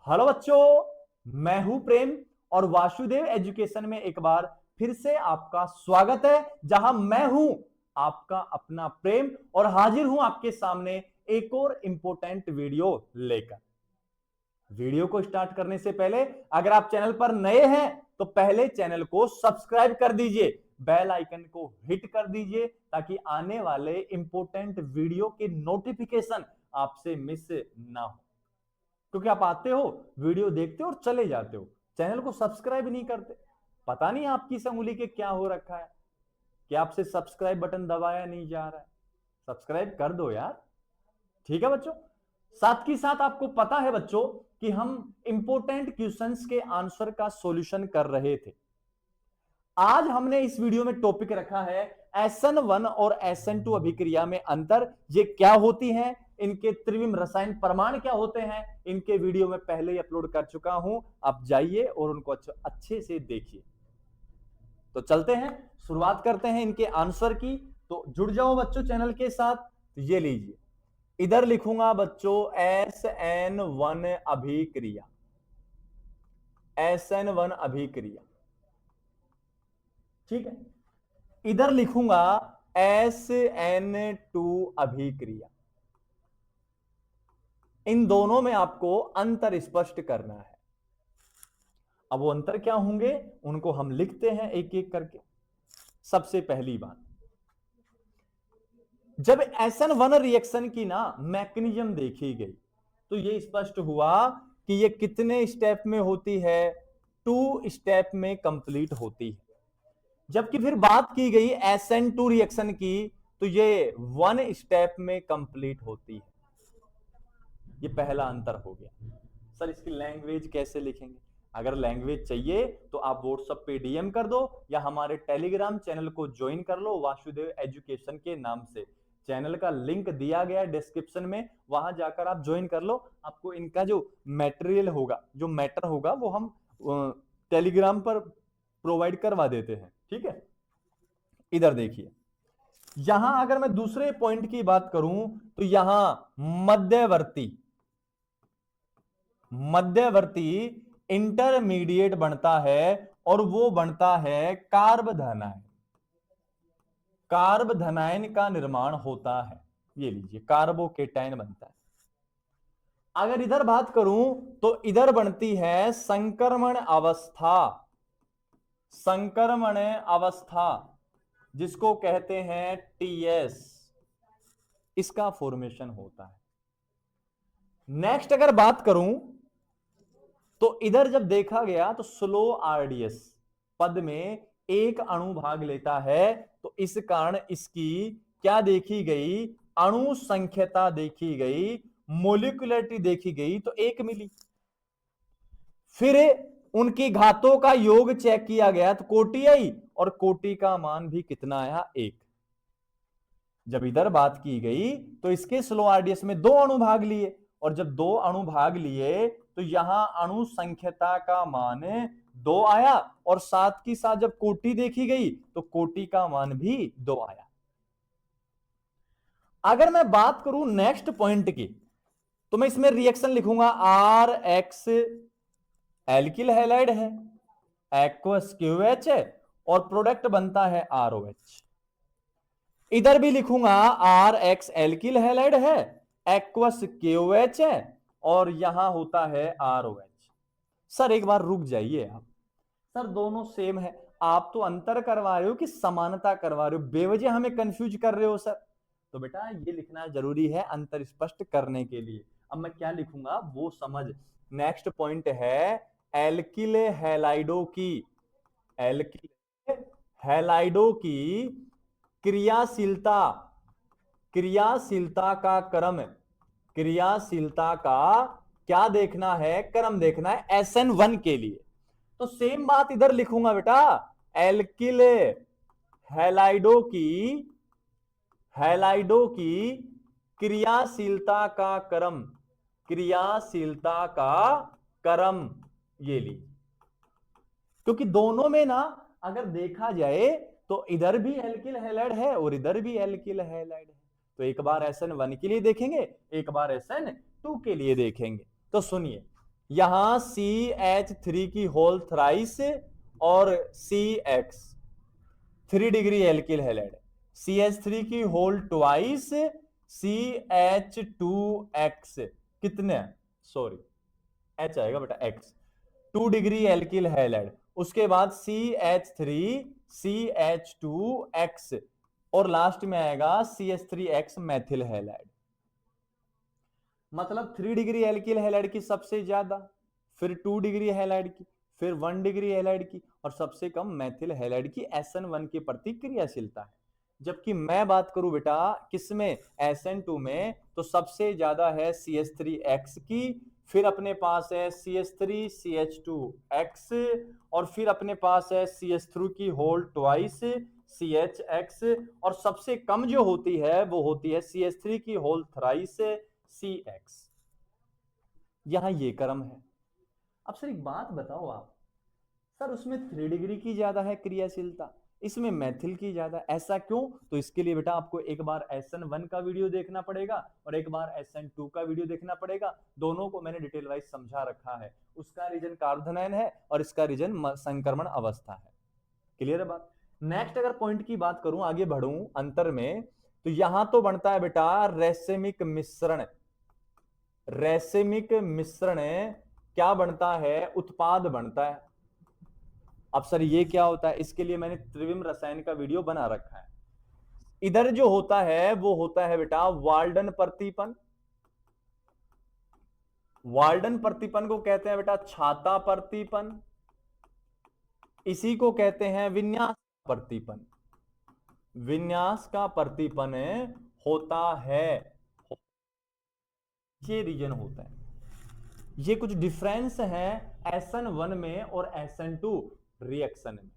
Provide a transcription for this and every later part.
Hello बच्चों, मैं हूं प्रेम और वासुदेव एजुकेशन में एक बार फिर से आपका स्वागत है, जहां मैं हूं आपका अपना प्रेम और हाजिर हूं आपके सामने एक और इंपॉर्टेंट वीडियो लेकर। वीडियो को स्टार्ट करने से पहले अगर आप चैनल पर नए हैं तो पहले चैनल को सब्सक्राइब कर दीजिए, बेल आइकन को हिट कर दीजिए ताकि आने वाले इंपॉर्टेंट वीडियो के नोटिफिकेशन आपसे मिस ना हो। क्योंकि आप आते हो, वीडियो देखते हो और चले जाते हो, चैनल को सब्सक्राइब नहीं करते। पता नहीं आपकी इस अंगुली के क्या हो रखा है कि आपसे सब्सक्राइब बटन दबाया नहीं जा रहा है। सब्सक्राइब कर दो यार, ठीक है बच्चों। साथ ही साथ आपको पता है बच्चों कि हम इंपॉर्टेंट क्वेश्चंस के आंसर का सॉल्यूशन कर रहे थे। आज हमने इस वीडियो में टॉपिक रखा है SN1 और SN2 अभिक्रिया में अंतर, ये क्या होती हैं, इनके त्रिविम रसायन प्रमाण क्या होते हैं। इनके वीडियो में पहले ही अपलोड कर चुका हूं, आप जाइए और उनको अच्छे से देखिए। तो चलते हैं, शुरुआत करते हैं इनके आंसर की। तो जुड़ जाओ बच्चों चैनल के साथ। तो ये लीजिए, इधर लिखूंगा बच्चों SN1 अभिक्रिया, SN1 अभिक्रिया, ठीक है। इधर लिखूंगा SN2 अभिक्रिया। इन दोनों में आपको अंतर स्पष्ट करना है। अब वो अंतर क्या होंगे उनको हम लिखते हैं एक एक करके। सबसे पहली बात, जब SN1 रिएक्शन की ना मैकेनिज्म देखी गई तो ये स्पष्ट हुआ कि ये कितने स्टेप में होती है, 2 स्टेप में कंप्लीट होती है। जबकि फिर बात की गई SN2 रिएक्शन की तो ये 1 स्टेप में कंप्लीट होती है। ये पहला अंतर हो गया। सर इसकी लैंग्वेज कैसे लिखेंगे? अगर लैंग्वेज चाहिए तो आप व्हाट्सएप पे डीएम कर दो या हमारे टेलीग्राम चैनल को ज्वाइन कर लो, वासुदेव एजुकेशन के नाम से। चैनल का लिंक दिया गया है डिस्क्रिप्शन में, वहां जाकर आप ज्वाइन कर लो। आपको इनका जो मटेरियल होगा, जो मैटर होगा, वो हम टेलीग्राम पर प्रोवाइड करवा देते हैं, ठीक है। इधर देखिए, यहां अगर मैं दूसरे पॉइंट की बात करूं तो यहां मध्यवर्ती इंटरमीडिएट बनता है और वो बनता है कार्बधनायन। कार्बधनायन का निर्माण होता है, ये लीजिए कार्बोकेटाइन बनता है। अगर इधर बात करूं तो इधर बनती है संक्रमण अवस्था, संक्रमण अवस्था जिसको कहते हैं TS, इसका फॉर्मेशन होता है। नेक्स्ट अगर बात करूं तो इधर जब देखा गया तो स्लो RDS पद में एक अणु भाग लेता है, तो इस कारण इसकी क्या देखी गई, अणु संख्यता देखी गई, मोलिकुलरिटी देखी गई तो 1 मिली। फिर उनकी घातों का योग चेक किया गया तो कोटि आई और कोटि का मान भी कितना आया, 1। जब इधर बात की गई तो इसके स्लो RDS में 2 अणु भाग लिए और जब 2 अणु भाग लिए तो यहां अणु संख्यता का मान 2 आया और साथ की साथ जब कोटि देखी गई तो कोटि का मान भी 2 आया। अगर मैं बात करूं नेक्स्ट पॉइंट की तो मैं इसमें रिएक्शन लिखूंगा RX एल्किल हैलाइड है, एक्वस QH है और प्रोडक्ट बनता है ROH। इधर भी लिखूंगा RX एल्किल हैलाइड है, एक्वस KOH है और यहां होता है ROH। सर एक बार रुक जाइए आप, सर दोनों सेम है, आप तो अंतर करवा रहे हो कि समानता करवा रहे हो, बेवजह हमें कंफ्यूज कर रहे हो सर। तो बेटा ये लिखना जरूरी है अंतर स्पष्ट करने के लिए। अब मैं क्या लिखूंगा वो समझ। नेक्स्ट पॉइंट है एल्किल हैलाइडो की, एल्किल हैलाइडो की क्रियाशीलता, क्रियाशीलता का क्रम, क्रियाशीलता का क्या देखना है, क्रम देखना है SN1 के लिए। तो सेम बात इधर लिखूंगा बेटा, एल्किल हैलाइडो की, हैलाइडो की क्रियाशीलता का क्रम, क्रियाशीलता का क्रम, ये ली। क्योंकि दोनों में ना अगर देखा जाए तो इधर भी एल्किल हैलाइड है और इधर भी एल्किल हैलाइड है। तो एक बार SN1 के लिए देखेंगे, एक बार SN2 के लिए देखेंगे। तो सुनिए, यहां CH3 की होल थ्राइस और CX 3 degree alkyl halide, CH3 की होल ट्वाइस, CH2X कितने, सॉरी H आएगा बेटा X, 2 डिग्री एल्किल हैलाइड। उसके बाद CH3 CH2X और लास्ट में आएगा CH3X मैथिल हैलाइड। मतलब 3 डिग्री एल्किल हैलाइड की सबसे ज्यादा, फिर 2 डिग्री हैलाइड की, फिर 1 डिग्री हैलाइड की, और सबसे कम मैथिल हैलाइड की SN1 के प्रति क्रियाशीलता है। जबकि मैं बात करूं बेटा किसमें, SN2 में, तो सबसे ज्यादा है CH3X की, फिर अपने पास है CH3 CH2X, और फिर अपने पास है CH3 की होल ट्वाइस CHX, और सबसे कम जो होती है वो होती है CH3 की होल थ्राइस CX। यहां ये क्रम है। अब सर एक बात बताओ आप, सर उसमें 3 डिग्री की ज्यादा है क्रियाशीलता, इसमें मैथिल की ज्यादा, ऐसा क्यों? तो इसके लिए बेटा आपको एक बार SN1 का वीडियो देखना पड़ेगा और एक बार SN2 का वीडियो देखना पड़ेगा। दोनों को मैंने डिटेल वाइज समझा रखा है। उसका रीजन कार्बोनाइन है और इसका रीजन संक्रमण अवस्था है। क्लियर है बात? नेक्स्ट अगर पॉइंट की बात करूं, आगे बढ़ूं अंतर में, तो यहां तो बनता है बेटा रेसेमिक मिश्रण। रेसेमिक मिश्रण क्या बनता है, उत्पाद बनता है। अब सर ये क्या होता है, इसके लिए मैंने त्रिविम रसायन का वीडियो बना रखा है। इधर जो होता है वो होता है बेटा वाल्डन प्रतीपन। वाल्डन प्रतीपन को कहते हैं बेटा छाता प्रतीपन, इसी को कहते हैं विन्यास प्रतीपन। विन्यास का प्रतीपन होता है, ये रीजन होता है। ये कुछ डिफरेंस है SN1 में और SN2 रिएक्शन में।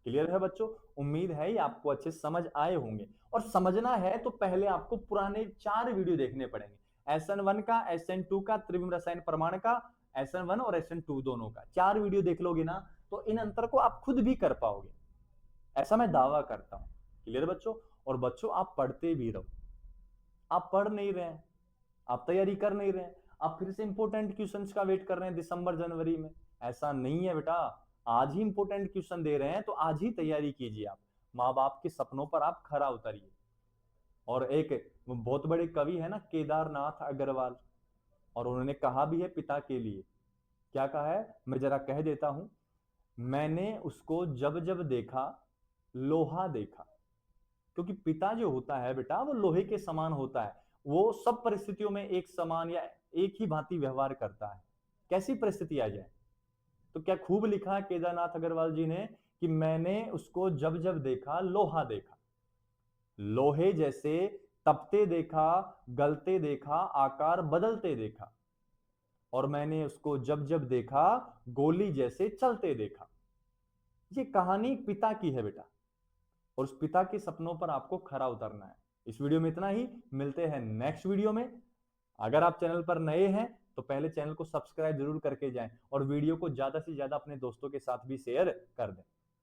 क्लियर है बच्चों? उम्मीद है ये आपको अच्छे समझ आए होंगे। और समझना है तो पहले आपको पुराने 4 वीडियो देखने पड़ेंगे, SN1 का, SN2 का, त्रिविम रसायन प्रमाण का, SN1 और SN2 दोनों का 4 वीडियो देख लोगे ना तो इन अंतर को आप खुद भी कर पाओगे, ऐसा मैं दावा करता हूं। क्लियर बच्चों? और बच्चों आप पढ़ते भी रहो। आप पढ़ नहीं रहे हैं, आप तैयारी कर नहीं रहे हैं, आप फिर से इंपॉर्टेंट क्वेश्चंस का वेट कर रहे हैं दिसंबर जनवरी में, ऐसा नहीं है बेटा। आज ही इंपॉर्टेंट क्वेश्चन दे रहे हैं तो आज ही तैयारी कीजिए। आप माँ बाप के सपनों पर आप खरा उतरिए। और एक बहुत बड़े कवि है ना केदारनाथ अग्रवाल, और उन्होंने कहा भी है पिता के लिए, क्या कहा है मैं जरा कह देता हूं, मैंने उसको जब जब देखा लोहा देखा। क्योंकि पिता जो होता है बेटा वो लोहे के समान होता है, वो सब परिस्थितियों में एक समान या एक ही भांति व्यवहार करता है, कैसी परिस्थिति आ जाए। तो क्या खूब लिखा केदारनाथ अग्रवाल जी ने कि मैंने उसको जब जब देखा लोहा देखा, लोहे जैसे तपते देखा, गलते देखा, आकार बदलते देखा, और मैंने उसको जब जब देखा गोली जैसे चलते देखा। ये कहानी पिता की है बेटा, और उस पिता के सपनों पर आपको खरा उतरना है। इस वीडियो में इतना ही, मिलते हैं नेक्स्ट वीडियो में। अगर आप चैनल पर नए हैं तो पहले चैनल को सब्सक्राइब जरूर करके जाएं और वीडियो को ज्यादा से ज्यादा अपने दोस्तों के साथ भी शेयर कर दें।